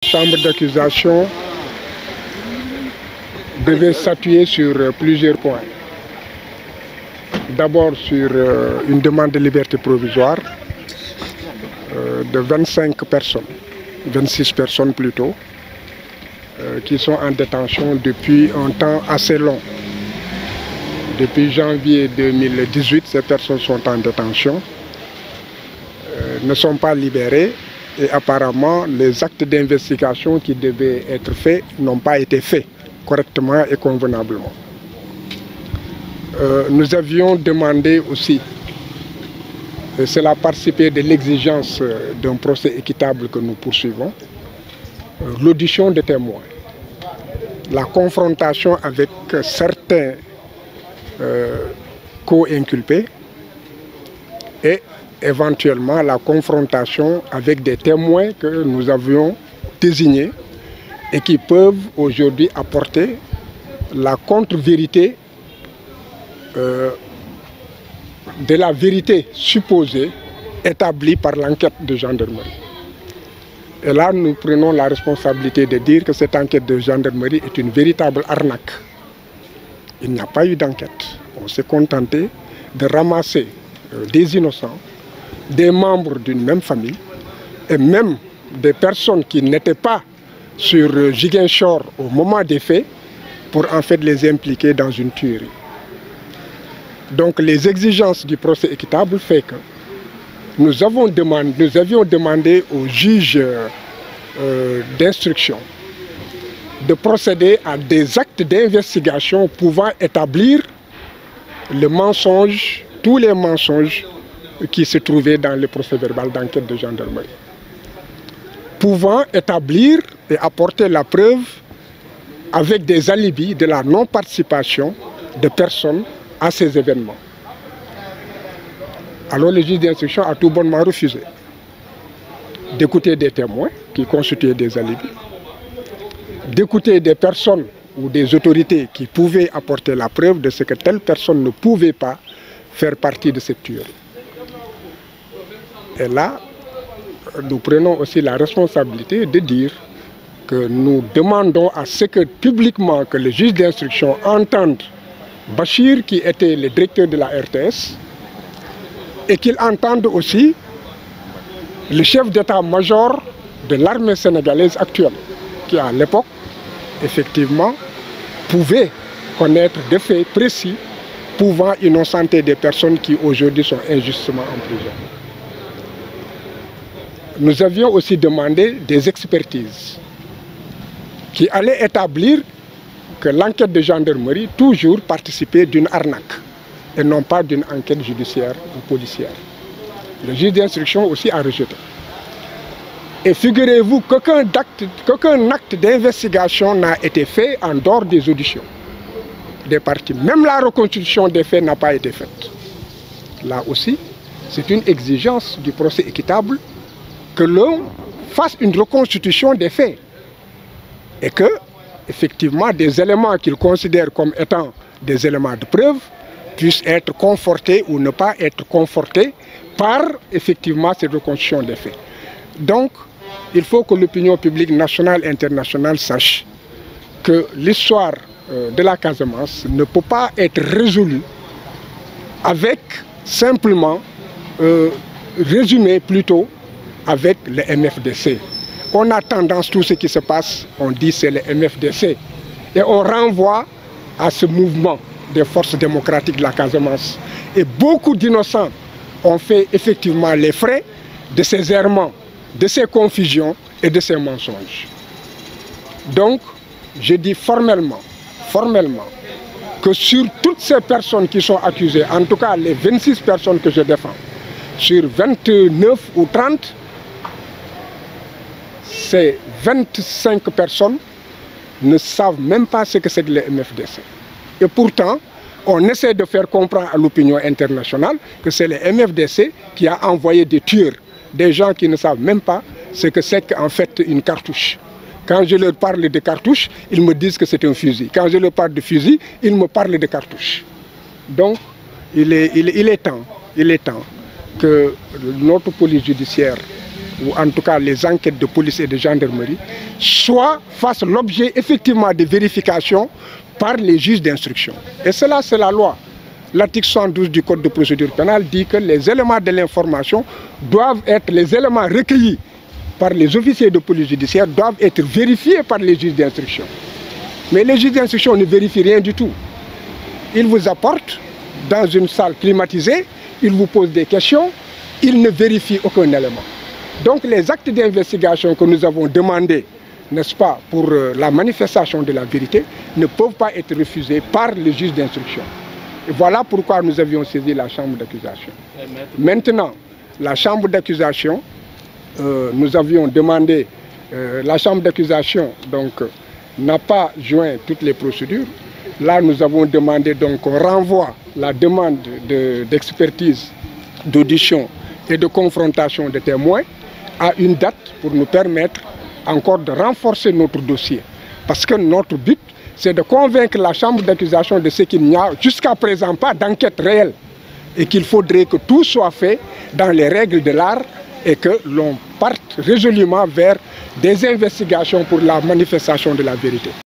chambre d'accusation devait s'appuyer sur plusieurs points. D'abord sur une demande de liberté provisoire de 25 personnes, 26 personnes plutôt, qui sont en détention depuis un temps assez long. Depuis janvier 2018, ces personnes sont en détention, ne sont pas libérées et apparemment les actes d'investigation qui devaient être faits n'ont pas été faits correctement et convenablement. Nous avions demandé aussi, et cela participait de l'exigence d'un procès équitable que nous poursuivons, l'audition des témoins, la confrontation avec certains co-inculpés et éventuellement la confrontation avec des témoins que nous avions désignés et qui peuvent aujourd'hui apporter la contre-vérité de la vérité supposée établie par l'enquête de gendarmerie. Et là, nous prenons la responsabilité de dire que cette enquête de gendarmerie est une véritable arnaque. Il n'y a pas eu d'enquête. On s'est contenté de ramasser des innocents, des membres d'une même famille et même des personnes qui n'étaient pas sur Ziguinchor au moment des faits pour en fait les impliquer dans une tuerie. Donc les exigences du procès équitable fait que nous avions demandé au juge d'instruction de procéder à des actes d'investigation pouvant établir le mensonge, tous les mensonges qui se trouvaient dans le procès verbal d'enquête de gendarmerie. Pouvant établir et apporter la preuve avec des alibis de la non-participation de personnes à ces événements. Alors le juge d'instruction a tout bonnement refusé d'écouter des témoins qui constituaient des alibis, d'écouter des personnes ou des autorités qui pouvaient apporter la preuve de ce que telle personne ne pouvait pas faire partie de cette tuerie. Et là, nous prenons aussi la responsabilité de dire que nous demandons à ce que publiquement que le juge d'instruction entende Bachir, qui était le directeur de la RTS, et qu'il entende aussi le chef d'état-major de l'armée sénégalaise actuelle, qui à l'époque, effectivement, pouvait connaître des faits précis pouvant innocenter des personnes qui aujourd'hui sont injustement en prison. Nous avions aussi demandé des expertises qui allaient établir que l'enquête de gendarmerie toujours participait d'une arnaque et non pas d'une enquête judiciaire ou policière. Le juge d'instruction aussi a rejeté. Et figurez-vous qu'aucun acte d'investigation n'a été fait en dehors des auditions des parties. Même la reconstitution des faits n'a pas été faite. Là aussi, c'est une exigence du procès équitable que l'on fasse une reconstitution des faits et que, effectivement, des éléments qu'il considère comme étant des éléments de preuve puissent être confortés ou ne pas être confortés par, effectivement, cette reconstitution des faits. Donc, il faut que l'opinion publique nationale et internationale sache que l'histoire de la Casamance ne peut pas être résolue avec simplement, résumé plutôt avec le MFDC. On a tendance, tout ce qui se passe, on dit c'est le MFDC. Et on renvoie à ce mouvement des forces démocratiques de la Casamance. Et beaucoup d'innocents ont fait effectivement les frais de ces errements, de ces confusions et de ces mensonges. Donc, je dis formellement, que sur toutes ces personnes qui sont accusées, en tout cas les 26 personnes que je défends, sur 29 ou 30, ces 25 personnes ne savent même pas ce que c'est que le MFDC. Et pourtant, on essaie de faire comprendre à l'opinion internationale que c'est le MFDC qui a envoyé des tueurs, des gens qui ne savent même pas ce que c'est qu'en fait une cartouche. Quand je leur parle de cartouche, ils me disent que c'est un fusil. Quand je leur parle de fusil, ils me parlent de cartouche. Donc, il est temps que notre police judiciaire ou en tout cas les enquêtes de police et de gendarmerie, fassent l'objet effectivement de vérification par les juges d'instruction. Et cela, c'est la loi. L'article 72 du Code de procédure pénale dit que les éléments de l'information doivent être, les éléments recueillis par les officiers de police judiciaire doivent être vérifiés par les juges d'instruction. Mais les juges d'instruction ne vérifient rien du tout. Ils vous apportent dans une salle climatisée, ils vous posent des questions, ils ne vérifient aucun élément. Donc les actes d'investigation que nous avons demandés, n'est-ce pas, pour la manifestation de la vérité, ne peuvent pas être refusés par les juges d'instruction. Et voilà pourquoi nous avions saisi la chambre d'accusation. Maintenant, la chambre d'accusation, nous avions demandé, la chambre d'accusation n'a pas joint toutes les procédures. Là, nous avons demandé qu'on renvoie la demande d'expertise, d'audition et de confrontation des témoins à une date pour nous permettre encore de renforcer notre dossier. Parce que notre but, c'est de convaincre la chambre d'accusation de ce qu'il n'y a jusqu'à présent pas d'enquête réelle et qu'il faudrait que tout soit fait dans les règles de l'art et que l'on parte résolument vers des investigations pour la manifestation de la vérité.